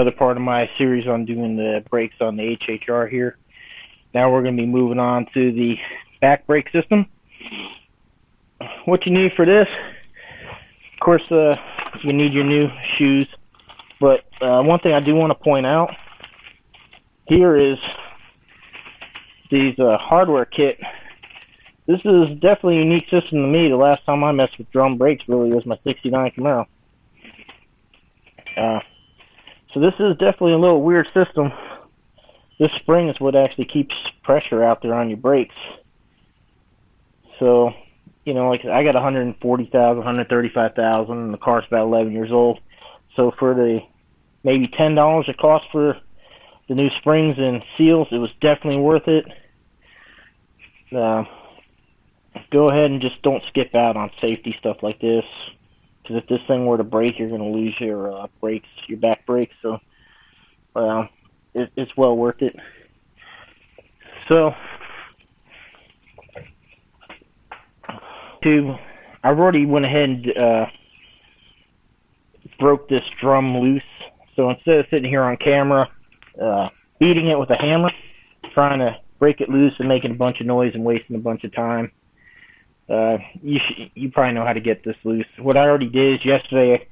Another part of my series on doing the brakes on the HHR here. Now we're going to be moving on to the back brake system. What you need for this, of course, you need your new shoes. But one thing I do want to point out here is these hardware kit. This is definitely a unique system to me. The last time I messed with drum brakes really was my '69 Camaro. So this is definitely a little weird system. This spring is what actually keeps pressure out there on your brakes. So, you know, like I got 140,000, 135,000, and the car's about 11 years old. So for the maybe $10 it cost for the new springs and seals, it was definitely worth it. Go ahead and just don't skip out on safety stuff like this. Because if this thing were to break, you're going to lose your brakes, your back brakes. So, it's well worth it. So, I've already went ahead and broke this drum loose. So instead of sitting here on camera, beating it with a hammer, trying to break it loose and making a bunch of noise and wasting a bunch of time, you probably know how to get this loose. What I already did is yesterday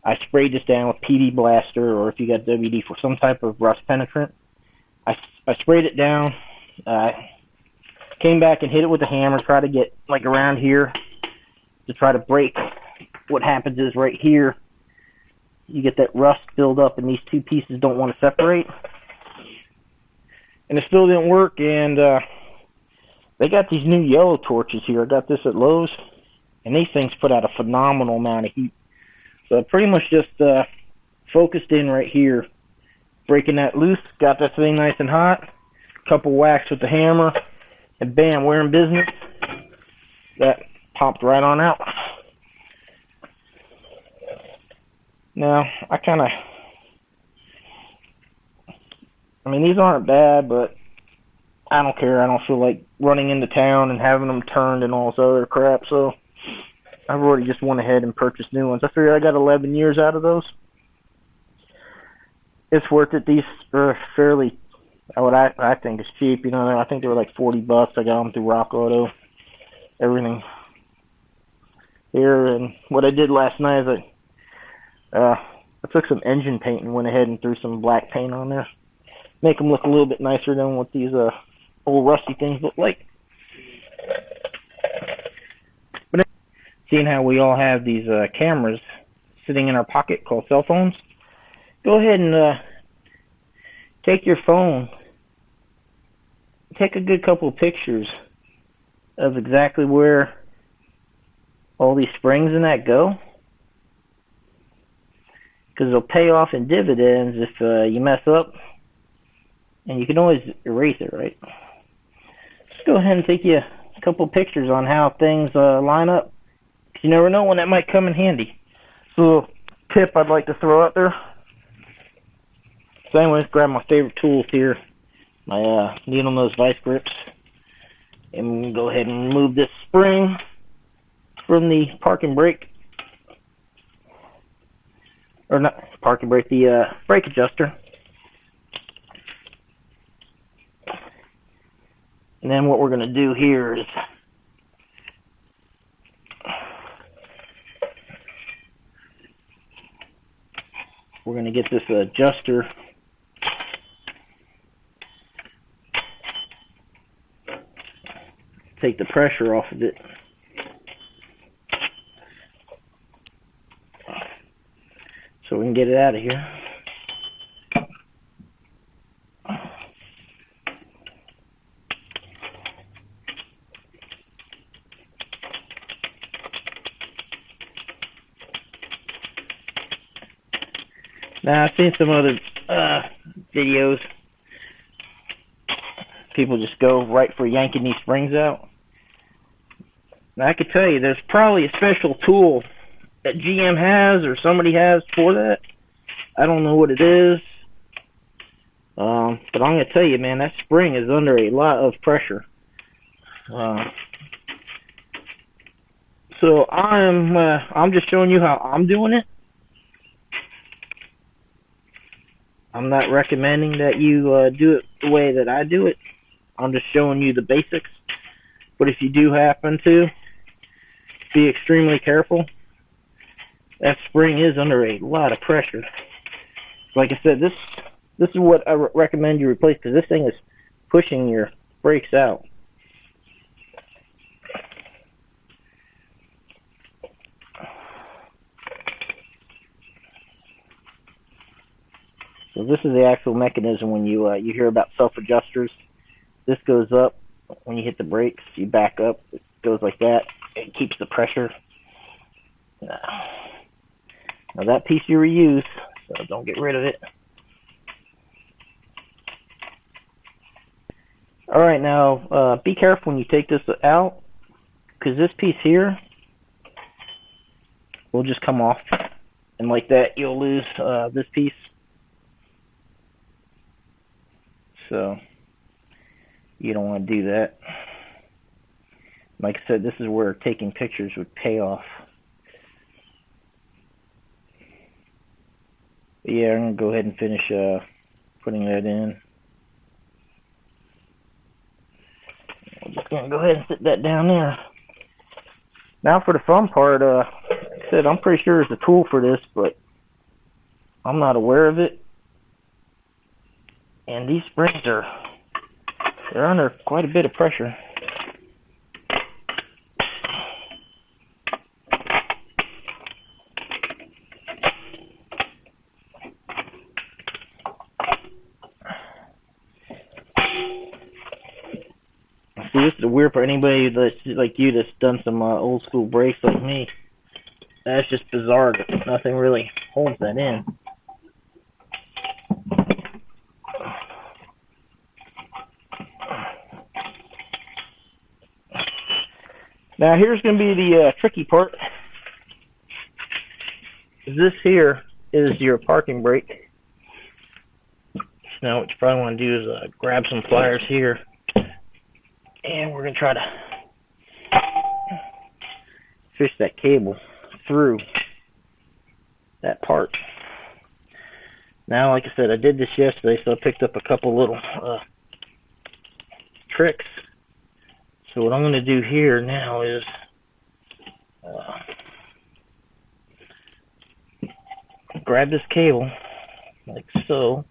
I sprayed this down with PD Blaster, or if you got WD for some type of rust penetrant. I sprayed it down, came back and hit it with a hammer, try to get like around here to try to break. What happens is right here you get that rust build up and these two pieces don't want to separate, and it still didn't work. And they got these new yellow torches here. I got this at Lowe's, and these things put out a phenomenal amount of heat. So I pretty much just focused in right here, breaking that loose, got that thing nice and hot, couple whacks with the hammer, and bam, we're in business. That popped right on out. Now, I mean, these aren't bad, but I don't care. I don't feel like running into town and having them turned and all this other crap, so I've already just went ahead and purchased new ones. I figured I got 11 years out of those. It's worth it. These are fairly, what I think is cheap. You know, I think they were like $40. I got them through Rock Auto, everything here. And what I did last night is I took some engine paint and went ahead and threw some black paint on there. Make them look a little bit nicer than what these old rusty things look like. But seeing how we all have these cameras sitting in our pocket called cell phones, go ahead and take your phone, take a good couple of pictures of exactly where all these springs in that go, because it'll pay off in dividends if you mess up. And you can always erase it, right? Just go ahead and take you a couple pictures on how things line up. You never know when that might come in handy. So, tip I'd like to throw out there. So anyways, grab my favorite tools here, my needle nose vice grips, and go ahead and remove this spring from the parking brake, or not parking brake, the brake adjuster. And then what we're going to do here is we're going to get this adjuster take the pressure off of it. So we can get it out of here. Now, I've seen some other videos. People just go right for yanking these springs out. Now, I could tell you, there's probably a special tool that GM has or somebody has for that. I don't know what it is. But I'm going to tell you, man, that spring is under a lot of pressure. So I'm just showing you how I'm doing it. I'm not recommending that you do it the way that I do it. I'm just showing you the basics. But if you do happen to, be extremely careful. That spring is under a lot of pressure. Like I said, this is what I recommend you replace, because this thing is pushing your brakes out. So this is the actual mechanism when you hear about self-adjusters. This goes up when you hit the brakes. You back up. It goes like that. It keeps the pressure. Now that piece you reuse, so don't get rid of it. Alright, now be careful when you take this out, because this piece here will just come off, and like that you'll lose this piece. So you don't want to do that. Like I said, this is where taking pictures would pay off. But yeah, I'm going to go ahead and finish putting that in. I'm just going to go ahead and sit that down there. Now for the fun part, like I said, I'm pretty sure there's a tool for this, but I'm not aware of it. And these springs they're under quite a bit of pressure. See, this is weird for anybody that's like you that's done some old school brakes like me. That's just bizarre that nothing really holds that in. Now here's going to be the tricky part. This here is your parking brake. Now what you probably want to do is grab some pliers here, and we're going to try to fish that cable through that part. Now, like I said, I did this yesterday, so I picked up a couple little tricks. So what I'm going to do here now is grab this cable, like so,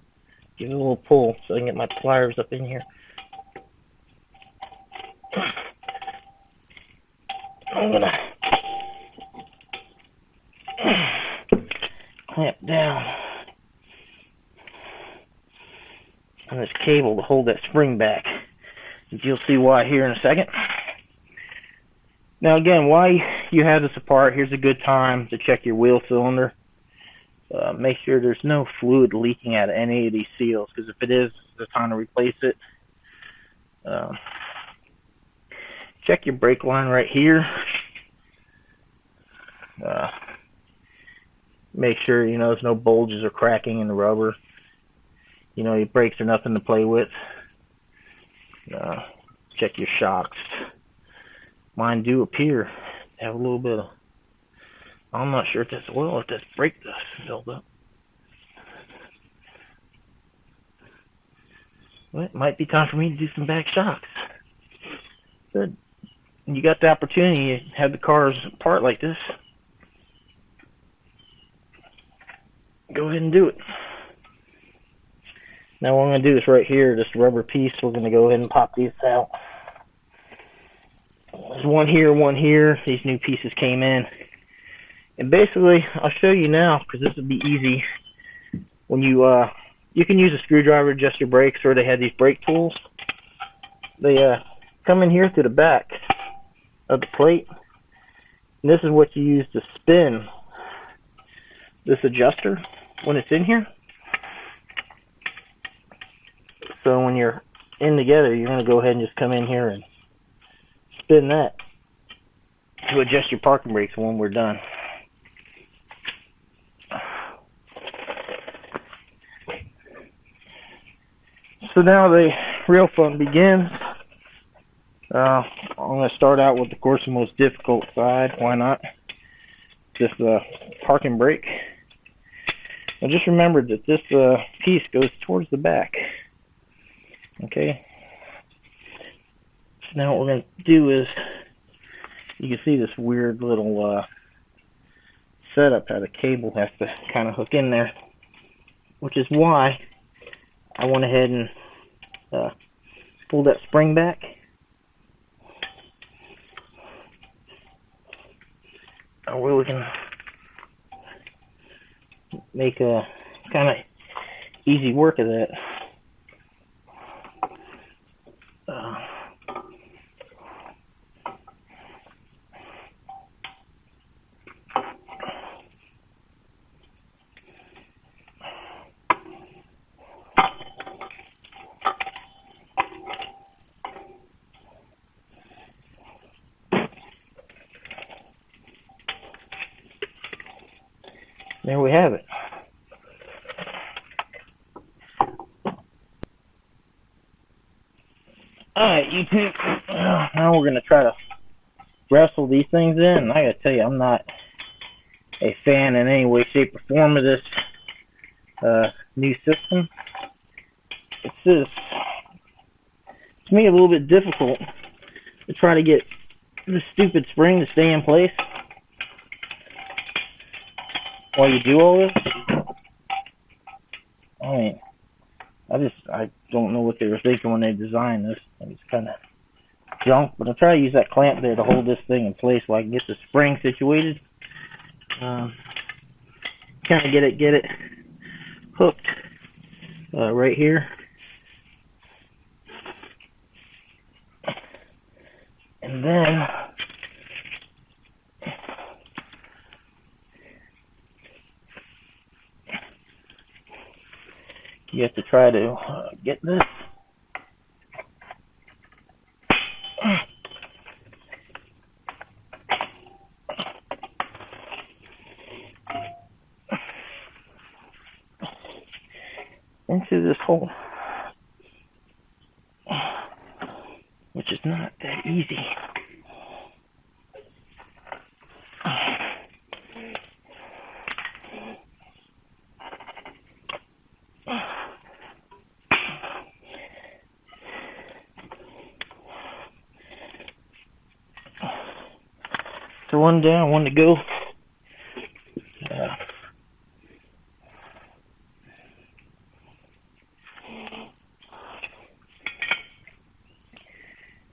give it a little pull so I can get my pliers up in here. I'm going to clamp down on this cable to hold that spring back. You'll see why here in a second. Now again, while you have this apart, here's a good time to check your wheel cylinder. Make sure there's no fluid leaking out of any of these seals, because if it is, it's time to replace it. Check your brake line right here. Make sure there's no bulges or cracking in the rubber. Your brakes are nothing to play with. Check your shocks. Mine do appear to have a little bit of, I'm not sure if that's oil or if that's brake dust filled up. Well, it might be time for me to do some back shocks. Good. When you got the opportunity, you have the cars apart like this, go ahead and do it. Now what I'm going to do is right here, this rubber piece, we're going to go ahead and pop these out. There's one here. These new pieces came in. And basically, I'll show you now, because this will be easy. When you can use a screwdriver to adjust your brakes, or they have these brake tools. They come in here to the back of the plate. And this is what you use to spin this adjuster when it's in here. So when you're in together, you're going to go ahead and just come in here and spin that to adjust your parking brakes when we're done. So now the real fun begins. I'm going to start out with, of course, the most difficult side. Why not? Just the parking brake. And just remember that this piece goes towards the back. Okay. So now what we're going to do is, you can see this weird little setup how the cable has to kind of hook in there, which is why I went ahead and pulled that spring back. Where we can make a kind of easy work of that. There we have it. Alright, YouTube. Now we're going to try to wrestle these things in. And I got to tell you, I'm not a fan in any way, shape, or form of this new system. It's just, to me, a little bit difficult to try to get this stupid spring to stay in place while you do all this. I mean, I don't know what they were thinking when they designed this. It's kind of junk, but I'll try to use that clamp there to hold this thing in place while I can get the spring situated. Kind of get it hooked right here. And then you have to try to get this into this hole, which is not that easy. So one down, one to go.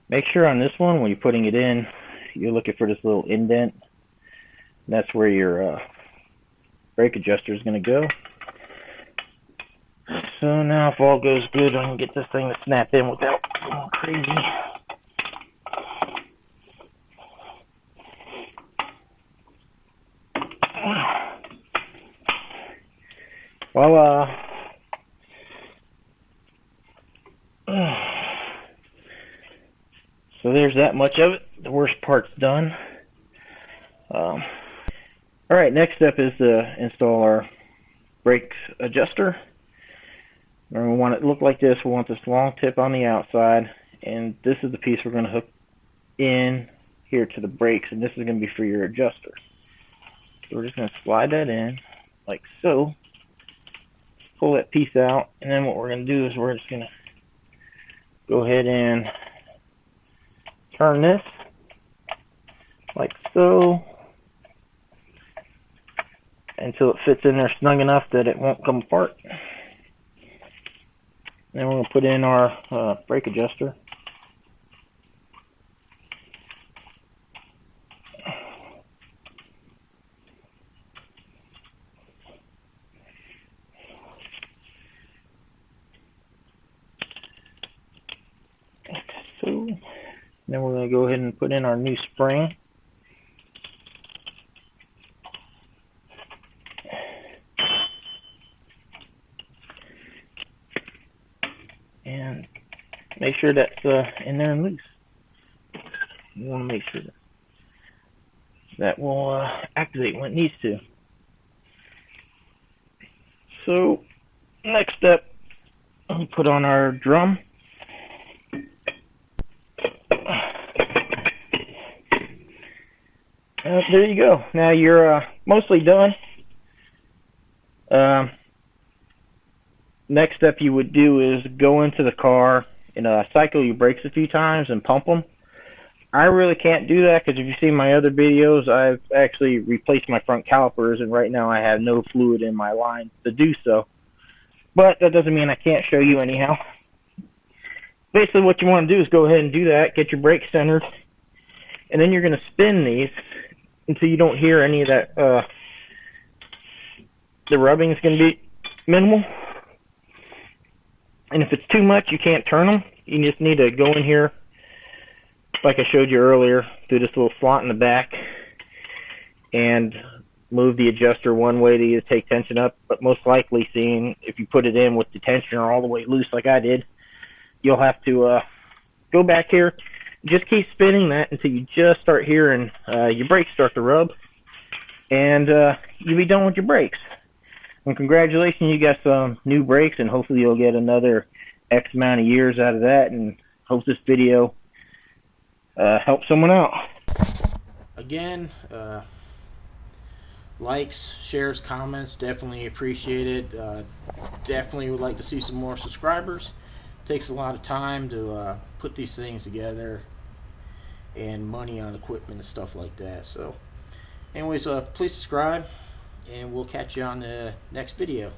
Make sure on this one, when you're putting it in, you're looking for this little indent. That's where your brake adjuster is going to go. So now if all goes good, I can get this thing to snap in without going crazy. Well, so there's that much of it. The worst part's done. Alright, next step is to install our brake adjuster. And we want it to look like this. We want this long tip on the outside, and this is the piece we're going to hook in here to the brakes, and this is going to be for your adjuster. So we're just going to slide that in like so. Pull that piece out, and then what we're going to do is we're just going to go ahead and turn this like so until it fits in there snug enough that it won't come apart. Then we're going to put in our brake adjuster. So, then we're going to go ahead and put in our new spring. And make sure that's in there and loose. You want to make sure that will activate when it needs to. So, next step, we put on our drum. There you go. Now you're mostly done. next step you would do is go into the car and cycle your brakes a few times and pump them. I really can't do that because if you see my other videos, I've actually replaced my front calipers, and right now I have no fluid in my line to do so. But that doesn't mean I can't show you anyhow. Basically what you want to do is go ahead and do that, get your brakes centered, and then you're going to spin these until you don't hear any of that. The rubbing is going to be minimal. And if it's too much, you can't turn them. You just need to go in here, like I showed you earlier, through this little slot in the back and move the adjuster one way to either take tension up, but most likely, seeing if you put it in with the tensioner all the way loose like I did, you'll have to go back here, just keep spinning that until you just start hearing your brakes start to rub, and you'll be done with your brakes. And congratulations, you got some new brakes, and hopefully you'll get another X amount of years out of that, and hope this video helps someone out. Again, likes, shares, comments, definitely appreciated. Definitely would like to see some more subscribers. Takes a lot of time to put these things together, and money on equipment and stuff like that. So anyways, please subscribe, and we'll catch you on the next video.